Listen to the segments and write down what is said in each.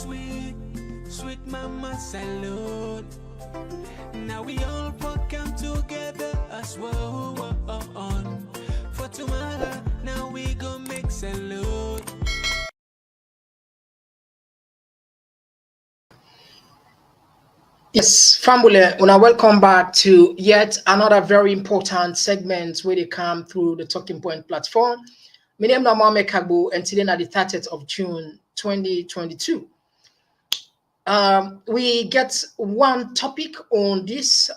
sweet, sweet mama salute. Now we all come together as well. For tomorrow, now we go make salute. Yes, family, una welcome back to yet another very important segment where they come through the Talking Point platform. My name is Mohamed Kagbo, and today is the 30th of June 2022. We get one topic on this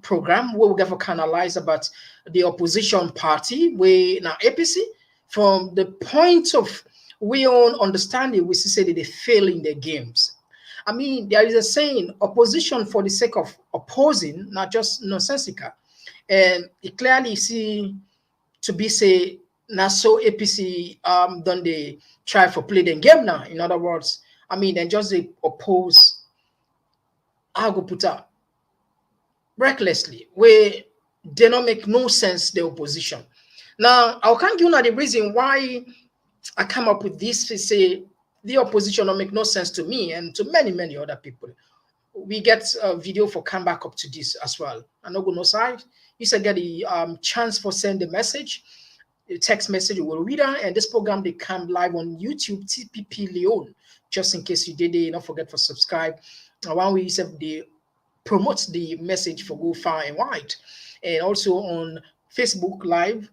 program where we have to analyze about the opposition party, we now APC, from the point of we own understanding, we see that they fail in their games. I mean, there is a saying, opposition for the sake of opposing, not just nonsensical. And it clearly see to be say, not so APC don't they try for play the game now. In other words, I mean, then just they oppose, I go put up recklessly, where they don't make no sense, the opposition. Now, I can't give you the reason why I come up with this to say the opposition don't make no sense to me and to many, many other people. We get a video for come back up to this as well. I'm not going to side. You should get the chance for send a message, a text message, you will read it, and this program they come live on YouTube, TPP Leon. Just in case you did it, don't forget to subscribe. One way you said they promote the message for go far and wide, and also on Facebook Live,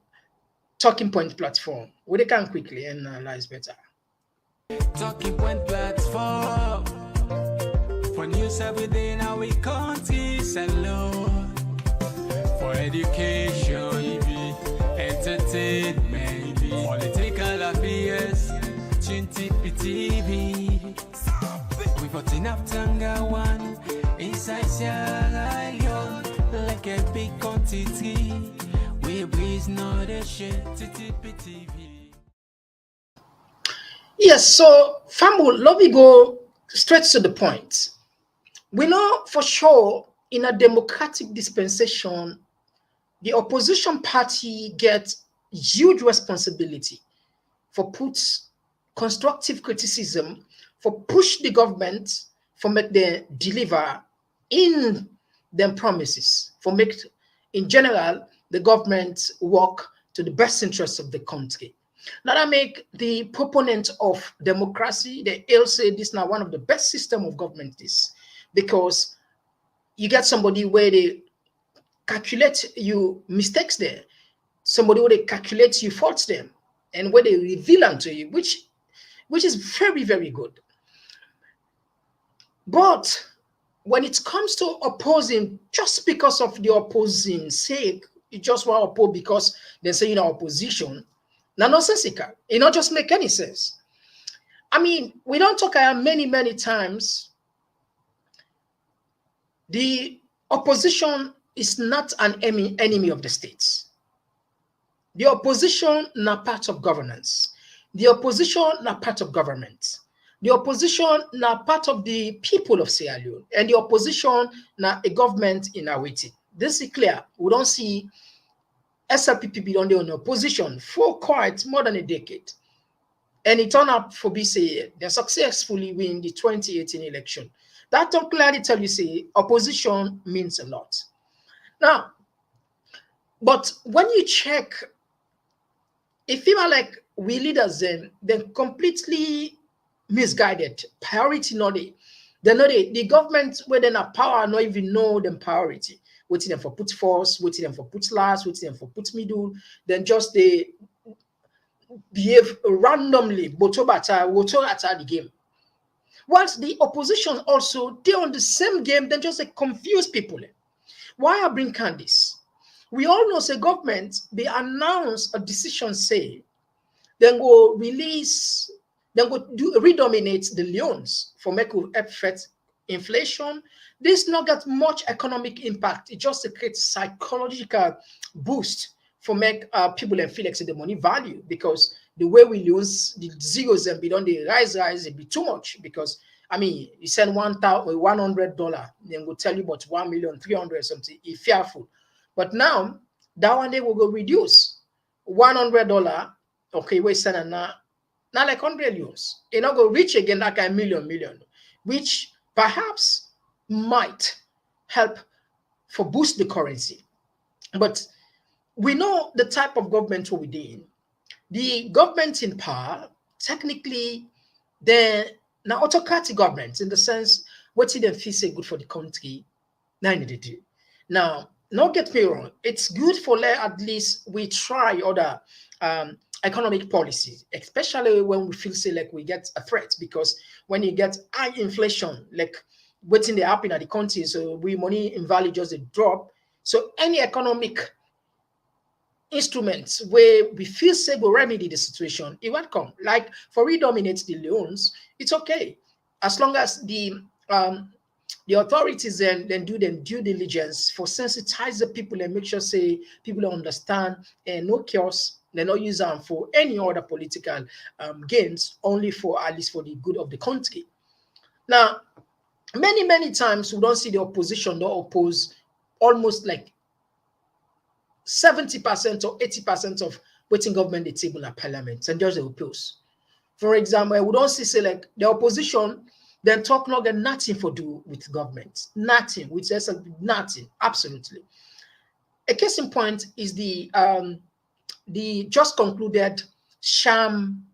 Talking Point platform, where they can quickly analyze better. Talking Point platform for news every day. Now we country alone for education, entertainment, political affairs, TV. We put enough Tanga one inside Sierra Leone like a big country. We breeze not a shit TV. Yes, so family, let me go straight to the point. We know for sure in a democratic dispensation, the opposition party gets huge responsibility for put constructive criticism, for push the government, for make them deliver in them promises, for make in general the government work to the best interests of the country. Now that make the proponent of democracy, they'll say this now one of the best system of government is because you get somebody where they calculate you mistakes there, somebody where they calculate you faults them, and where they reveal unto you, which is very, very good. But when it comes to opposing just because of the opposing sake, you just want to oppose because they say in opposition. Now, nonsensical. It not just make any sense. I mean, we don't talk many, many times. The opposition is not an enemy of the states. The opposition not part of governance. The opposition not part of government. The opposition not part of the people of Sierra Leone. And the opposition not a government in our waiting. This is clear. We don't see SLPP be on the opposition for quite more than a decade. And it turned out for BCA, they successfully win the 2018 election. That don't clearly tell you, say, opposition means a lot. Now, but when you check, it feels like we leaders then completely misguided. Priority not they. The government where they have power not even know them priority. Waiting them for put first, waiting them for put last, waiting them for put middle, then just they behave randomly, the game. Whilst the opposition also, they're on the same game, then just confuse people. Why I bring Candice? We all know the government, they announce a decision, say, then go release, then go do re-dominate the loans for make affect inflation. This not got much economic impact. It just creates psychological boost for make people and feel like the money value, because the way we lose the zeros and beyond the rise, it be too much. Because I mean, you send $100, then will tell you about 1,300,000 something. It's fearful. But now that one day will go reduce $100. Okay, we send now like 100 euros. It not go reach again like a million. which perhaps might help for boost the currency. But we know the type of government we're in. The government in power, technically, they're now autocratic government in the sense what they feel say good for the country, now they do. Now, not get me wrong, it's good for at least we try other economic policies, especially when we feel say like we get a threat, because when you get high inflation, like waiting they happen at the country, so we money in value just a drop. So any economic instruments where we feel say will remedy the situation, it won't come. Like for re-dominate the loans, it's okay. As long as the authorities then do them due diligence for sensitize the people and make sure say people understand and no chaos, they not use them for any other political gains, only for at least for the good of the country. Now, many times we don't see the opposition don't oppose almost like 70% or 80% of waiting government the table at parliament and just the oppose. For example, we don't see say like the opposition then talk not get nothing for do with government, nothing, which says nothing, absolutely. A case in point is the just concluded sham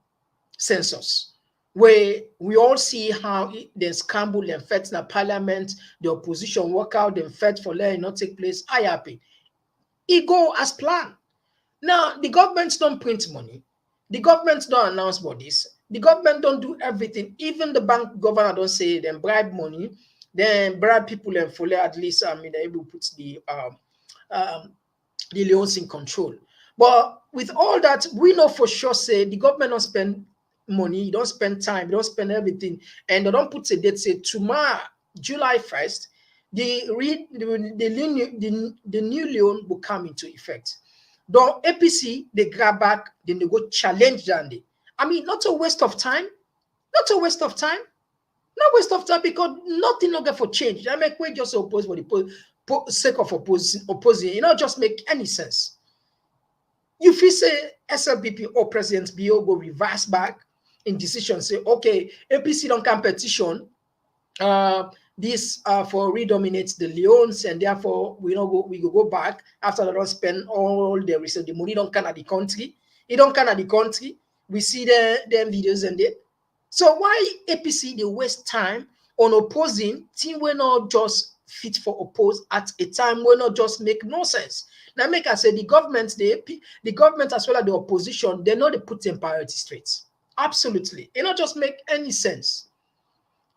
census, where we all see how there's scramble and fight in the parliament, the opposition work out and fight for letting not take place. I happy. It go as planned. Now the government don't print money, the government don't announce bodies, the government don't do everything. Even the bank governor don't say them bribe money, then bribe people and follow at least they're able to put the loans in control. But with all that, we know for sure say the government don't spend money, you don't spend time, you don't spend everything, and they don't put a date say tomorrow, July 1st, the new loan will come into effect. The APC they grab back, then they go challenge Dandy. I mean, not a waste of time, not a waste of time, not waste of time, because nothing longer for change. I make we just oppose for the sake of opposing. It not just make any sense. You feel say SLBP or President BO go reverse back in decision, say okay, APC don't come petition this for re-dominate the loans, and therefore we go back after they don't spend all the research. The money don't come at the country. It don't come at the country. We see them videos and it. So why APC they waste time on opposing team we not just fit for oppose at a time we not just make no sense. Now make I say the government, the government as well as the opposition, they know they put them priority straight. Absolutely. It not just make any sense.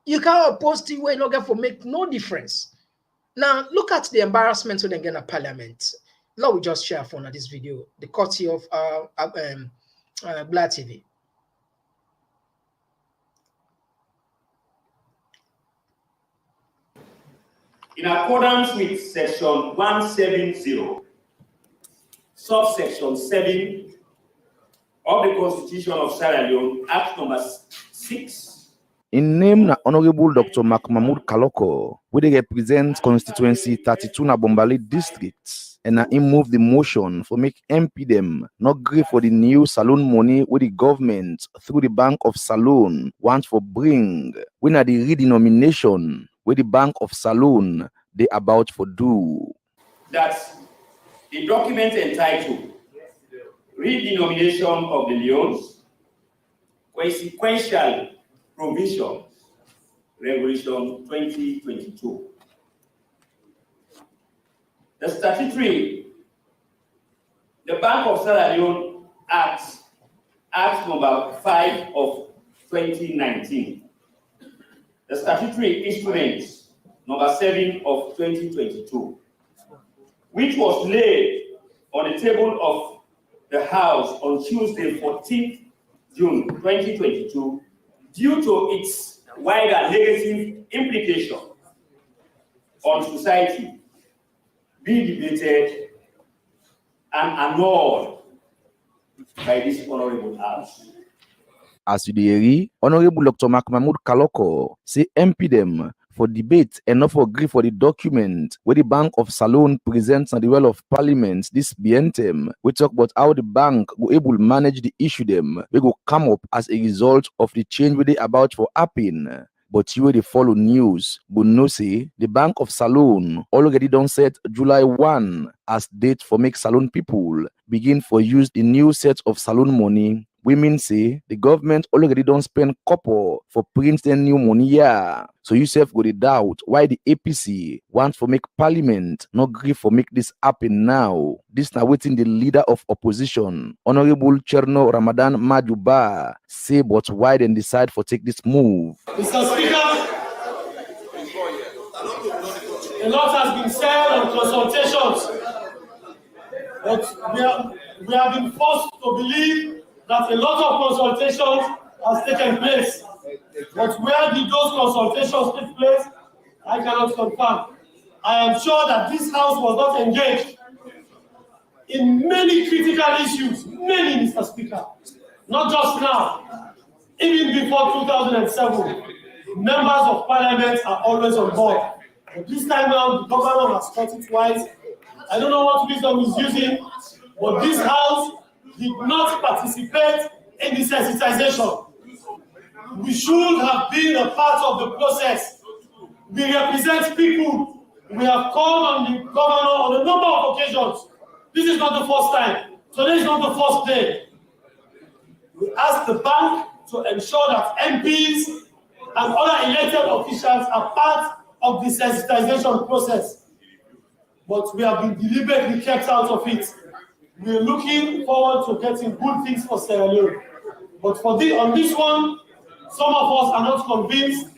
You can't oppose the way not get for make no difference. Now look at the embarrassment when they get a parliament. Now we just share for this video, the courtesy of Black TV. In accordance with section 170, subsection 7 of the Constitution of Sierra Leone, Act number 6. In name na Honorable Dr. Mahmoud Kaloko, where they represent constituency 32 na Bombali district, and na him move the motion for make MP them not agree for the new saloon money with the government through the Bank of Saloon want for bring when at the redenomination where the Bank of Saloon they about for do. That the document entitled Redenomination of the Loans, Consequential Provisions, Regulation 2022. The statutory, the Bank of Sierra Leone Act number 5 of 2019. The statutory instruments number 7 of 2022, which was laid on the table of the House on Tuesday, 14th June 2022, due to its wider negative implication on society, be debated and annulled by this honorable House. As you hear, Honorable Dr. Mahmoud Kaloko say MP them for debate and not for agree for the document where the Bank of Saloon presents on the well of Parliament this BNTM. We talk about how the bank will able to manage the issue them. We go come up as a result of the change where they about for happen. But you will follow news, but no say the Bank of Salone already done set July 1 as date for make Salone people begin for use the new set of Salone money. Women say the government already don't spend copper for printing new money here. So yourself go the doubt why the APC want for make Parliament not agree for make this happen now. This now waiting the leader of opposition, Honorable Cherno Ramadan Majuba, say but why then decide for take this move. Mr. Speaker, a lot has been said on consultations, but we have been forced to believe that a lot of consultations has taken place. But where did those consultations take place? I cannot confirm. I am sure that this House was not engaged in many critical issues, many, Mr. Speaker, not just now, even before 2007. Members of Parliament are always on board. But this time around, the governor has cut it twice. I don't know what wisdom he's using, but this House did not participate in the sensitization. We should have been a part of the process. We represent people. We have called on the governor on a number of occasions. This is not the first time. Today is not the first day. We asked the bank to ensure that MPs and other elected officials are part of the sensitization process. But we have been deliberately kept out of it. We are looking forward to getting good things for Sierra Leone. But on this one, some of us are not convinced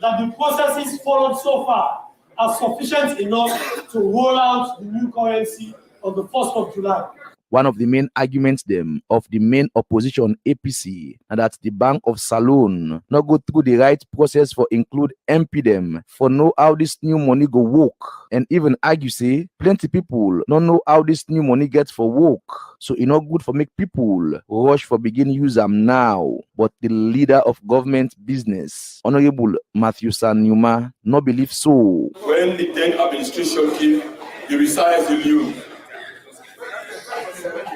that the processes followed so far are sufficient enough to roll out the new currency on the 1st of July. One of the main arguments them of the main opposition APC and that the Bank of Salone not go through the right process for include MP them for know how this new money go work, and even argue say plenty people don't know how this new money gets for work, so it not good for make people rush for begin use them now. But the leader of government business, Honorable Matthew Sanyuma, no believe so. When the then administration came, he resized the loan.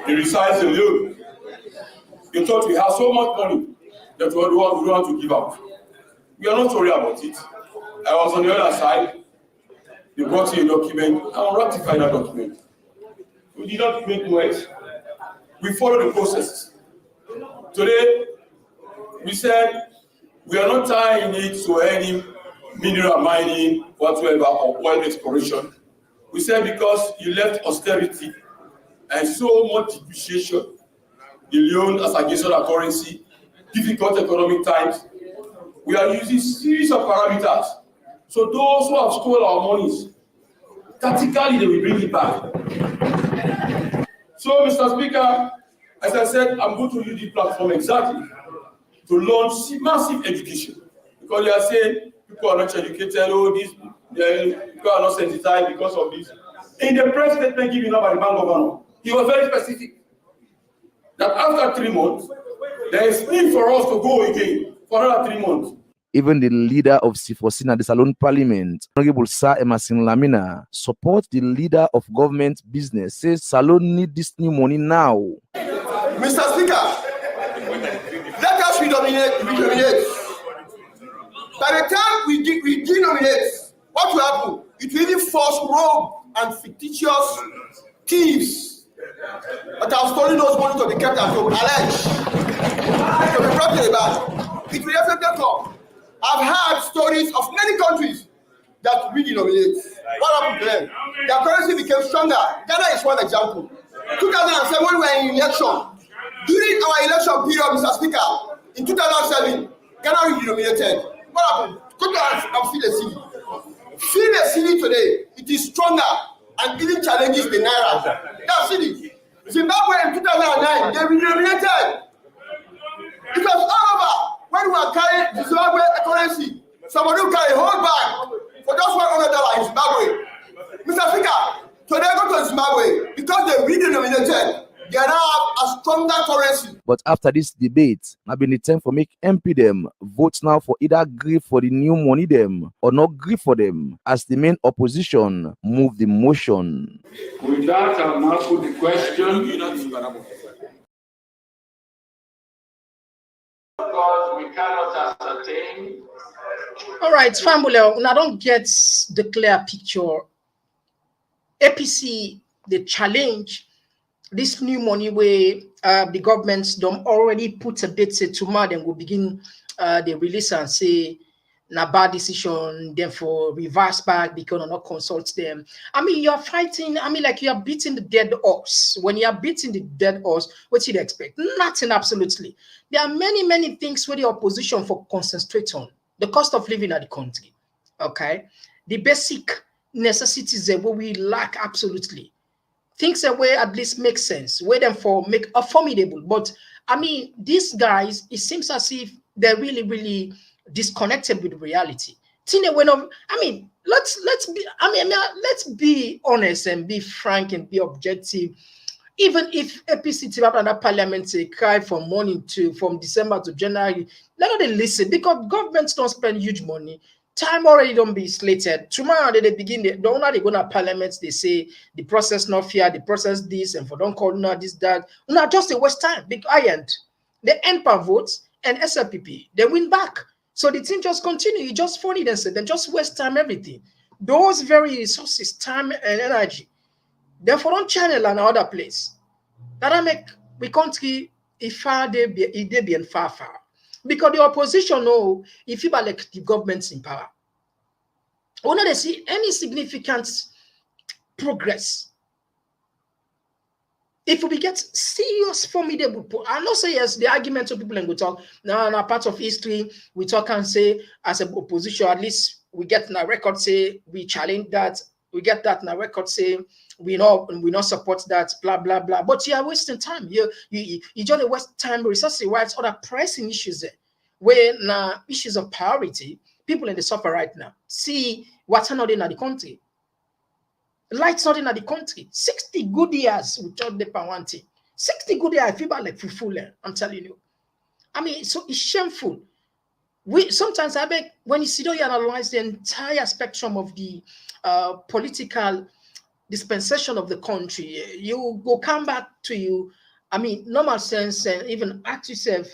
He resized the loan. He thought we have so much money that we don't want to give out. We are not sorry about it. I was on the other side. They brought in a document and ratified that document. We did not make noise. We followed the process. Today, we said we are not tying it to any mineral mining whatsoever or oil exploration. We said because you left austerity and so much depreciation, the loan as against other currency, difficult economic times, we are using series of parameters. So those who have stolen our monies, tactically they will bring it back. So, Mr. Speaker, as I said, I'm going to use this platform exactly to launch massive education. Because they are saying people are not educated, people are not sensitized because of this. In the press statement given out by the bank governor, he was very specific that after 3 months, there is need for us to go again for another 3 months. Even the leader of Sifosina, the Salone Parliament, Honorable Sir Emerson Lamina, support the leader of government business, says Salone need this new money now. Mr. Speaker, let us re-dominate. By the time we denominate, what will happen? It will really force rogue and fictitious thieves that have stolen those money to be kept at home, alleged to be brought to the bank. It will definitely come. I've heard stories of many countries that re-denominate. What happened to them? Their currency became stronger. Ghana is one example. 2007, when we were in election, during our election period, Mr. Speaker, in 2007, Ghana re-denominated. What happened? Go and feel the city. Feel the city today. It is stronger and even challenges the naira. That city. Zimbabwe in 2009, they re-denominated. It was all over. When we were carrying the Zimbabwe currency, somebody will carry a whole bag for just $100 in Zimbabwe. Mr. Speaker, today go to Zimbabwe because they re-denominated. They now have a stronger currency. But after this debate, now been the time for make MP them vote now for either agree for the new money them or not agree for them as the main opposition move the motion. With that, I'll now put the question. Because we cannot ascertain All right, family, I don't get the clear picture. APC, the challenge, this new money where the governments don't already put a date, say tomorrow, then will begin the release and say, na bad decision, therefore reverse back because not consult them. I mean, you're fighting, I mean, like you're beating the dead horse. When you're beating the dead horse, what you'd expect? Nothing, absolutely. There are many, many things where the opposition for concentrate on. The cost of living at the country, okay? The basic necessities that we lack, absolutely. Things that way at least make sense, where them for make a formidable. But I mean, these guys, it seems as if they're really, really disconnected with reality. I mean, let's be honest and be frank and be objective. Even if APC team up and Parliamentary cry from December to January, let not they listen because governments don't spend huge money. Time already don't be slated. Tomorrow they begin. They go to Parliament. They say the process not fair. The process this and for don't call now this that. No, just a waste time. Big iron. They end per votes and SLPP they win back. So the thing just continue. You just funny then say then just waste time everything. Those very resources, time and energy. Therefore, don't channel another place. That make we country if far they be and far. Because the opposition know if you like the government's in power. Or not they see any significant progress. If we get serious, formidable, I not say yes, the argument of people and go talk, no, part of history, we talk and say as an opposition, at least we get in a record say we challenge that, we get that in a record say we not support that, blah blah blah. But you are wasting time. You just waste time resources while it's other pressing issues there. Where now issues of priority, people in the suffer right now. See what's not in the country. Lights not in the country. 60 good years without the one thing. 60 good years, I feel like full. I'm telling you. I mean, so it's shameful. Sometimes I beg when you sit down, you analyze the entire spectrum of the political dispensation of the country. You go come back to you. I mean, normal sense and even ask yourself,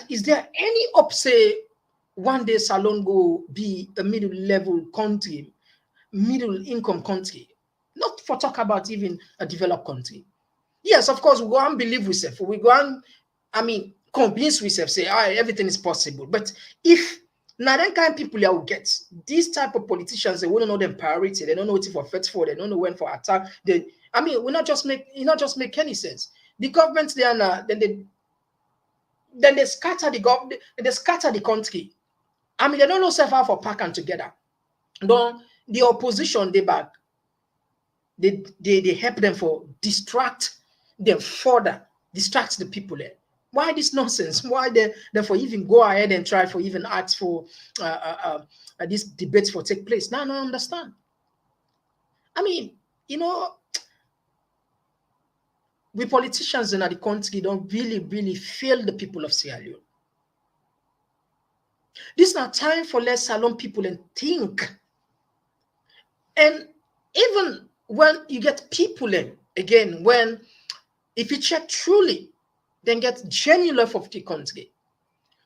is there any say one day Salon go be a middle level country, middle income country? Not for talk about even a developed country. Yes, of course, we go and believe we self. We go and, I mean, convince we self, say, everything is possible. But if now then kind of people you will get these type of politicians, they won't know them priority, they don't know what for fight for, they don't know when for attack. I mean, it not just make any sense. The government they are now, then they scatter the government, they scatter the country. I mean, they don't know self how for pack and together. Don't the opposition they back. They help them for distract them further, distract the people there. Why this nonsense? Why they for even go ahead and try for even ask for these debates for take place? Now I don't understand. I mean, you know, we politicians in the country don't really fail the people of Sierra Leone. This is not time for let's salon people and think. And even when you get people in, again, when if you check truly, then get genuine love of the country,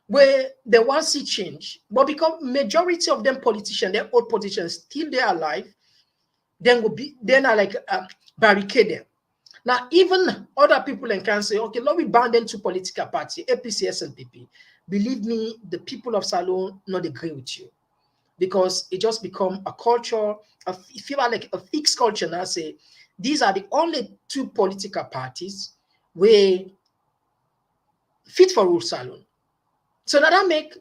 where they want to see change, but because majority of them politicians, their old politicians, still they are alive, then are like barricade them. Now, even other people can say, okay, let me ban them to political party, APC, SLPP. Believe me, the people of Salon not agree with you. Because it just become a culture, if you are like a fixed culture now, say, these are the only two political parties where fit for rule Salon. So now that make,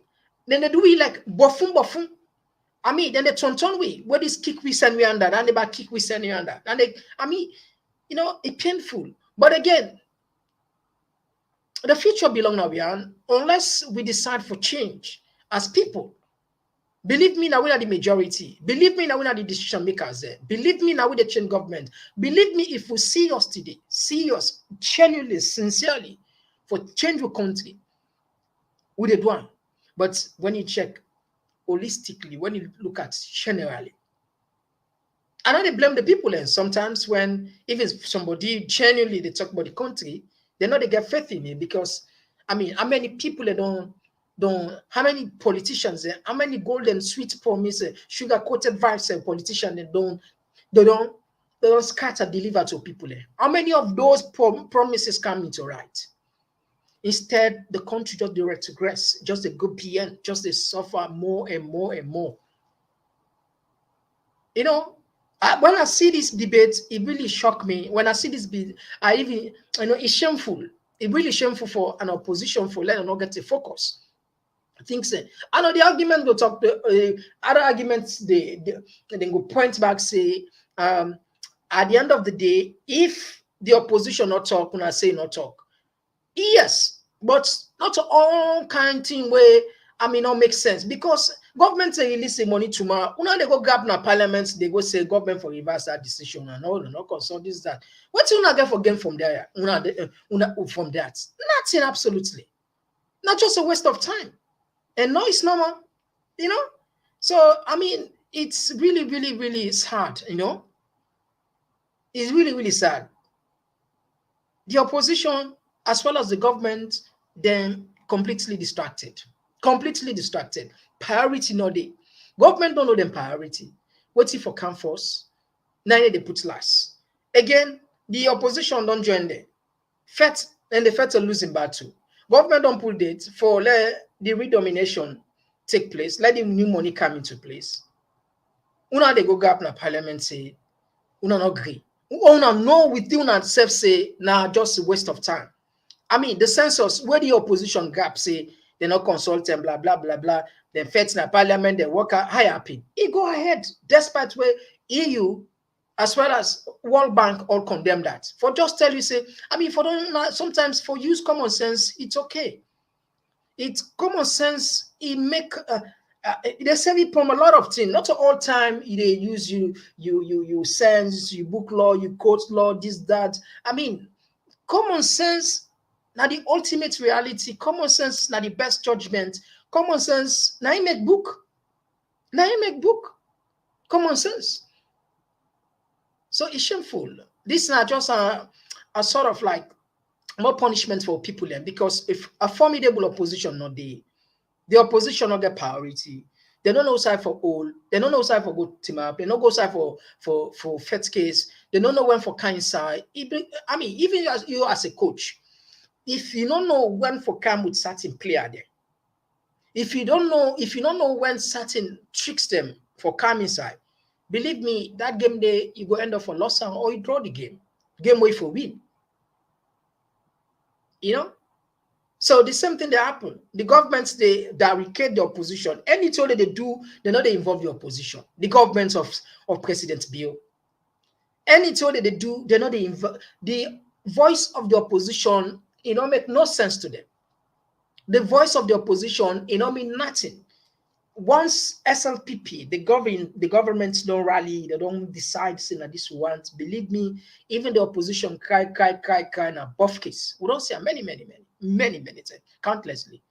then they do it like bofun. I mean, then they turn way, where this kick we send we under, and they back kick we send you under. And they, I mean, you know, it's painful. But again, the future belongs now, Bian, unless we decide for change as people. Believe me, now we are the majority. Believe me, now we are the decision makers there. Believe me, now we the change government. Believe me, if we see us today, see us genuinely, sincerely, for change the country, we did one. But when you check holistically, when you look at generally, I know they blame the people, and sometimes when even somebody genuinely they talk about the country, they know they get faith in it because I mean, how many people they don't don't, how many politicians, how many golden sweet promises, sugar coated vibes politicians they don't scatter deliver to people. How many of those promises come into right? Instead, the country just retrogress, just a go beyond, just they suffer more and more and more. You know, when I see this debate, it really shocked me. When I see this, I even, it's shameful. It's really shameful for an opposition for letting not get a focus. I think so. I know the argument go talk. The other arguments they go point back say, at the end of the day, if the opposition not talk, when I say not talk, yes, but not all kind of thing where not make sense because government say release the money tomorrow. Una they go grab na parliament, they go say government for reverse that decision and all no consult this that. What you not get for gain from there? Una from that? Nothing, absolutely. Not just a waste of time. And no, it's normal, So it's really, really, really sad, It's really, really sad. The opposition, as well as the government, then completely distracted. Priority no day. Government don't know them priority. Waiting for campus. Now they put last. Again, the opposition don't join them. And the Fed are losing battle. Government don't put date for the re-domination take place. Let the new money come into place. Una they go gap na parliament say, una not agree. Una know within una self say, nah, just a waste of time. The census where the opposition gap say they not consult them, blah blah blah blah. Then Feds na parliament, they work out high up. It go ahead, despite where EU as well as World Bank all condemn that. For just tell you say, for sometimes for use common sense, it's okay. It's common sense. It make they save it from a lot of things. Not all time they use you sense, you book law, you quote law, this that. Common sense. Now the ultimate reality. Common sense. Now the best judgment. Common sense. Now you make book. Common sense. So it's shameful. This is not just a sort of like more punishment for people then, because if a formidable opposition not the opposition not get priority, they don't know side for all, they don't know side for good team up, they don't go side for Fed's case, they don't know when for kind side. Even as you as a coach, if you don't know when for come with certain player there, if you don't know when certain tricks them for come inside, believe me, that game day you go end up for loss or you draw the game way for win. So the same thing that happen. The governments they barricade the opposition. Anything that they do, they know they involve the opposition. The governments of President Bill. Anything that they do, they know they involve the voice of the opposition. Make no sense to them. The voice of the opposition, mean nothing. Once SLPP, the government don't rally, they don't decide saying that this want. Believe me, even the opposition cry in a buff case. We don't see many times, countlessly.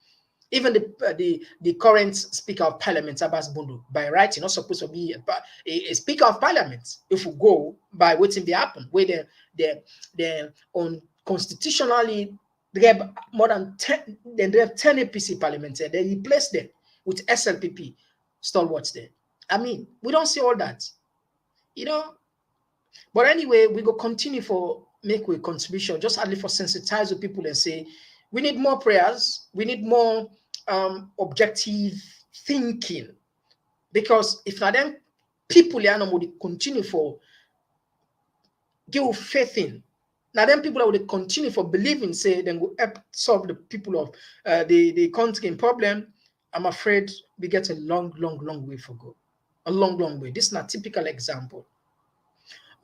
Even the current Speaker of Parliament, Abbas Bundu, by right, you're not supposed to be a Speaker of Parliament. If we go by waiting they happen, where they're on constitutionally, they have more than 10, then they have 10 APC parliamentary. They replace them with SLPP stalwarts there. We don't see all that, But anyway, we go continue for make a contribution, just only for sensitize the people and say, we need more prayers, we need more objective thinking. Because if not then people would continue for give faith in. Now then people that would continue for believing, say, then go help solve the people of the country problem. I'm afraid we get a long way for go. A long way. This is not a typical example.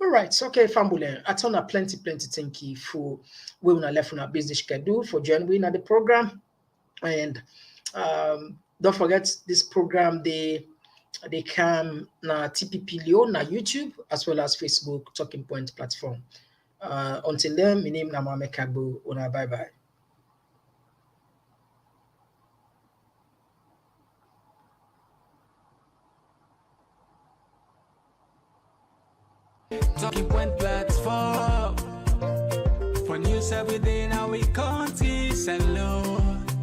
All right, so okay, Fambulen. I turn a plenty thank you for we will left on our business schedule for joining at the program. And don't forget this program, they come na TPP Leo na YouTube as well as Facebook Talking Point platform. Until then, my name is Namame Kagbo. Bye bye. Talking Point platform for news every day. Now we continue.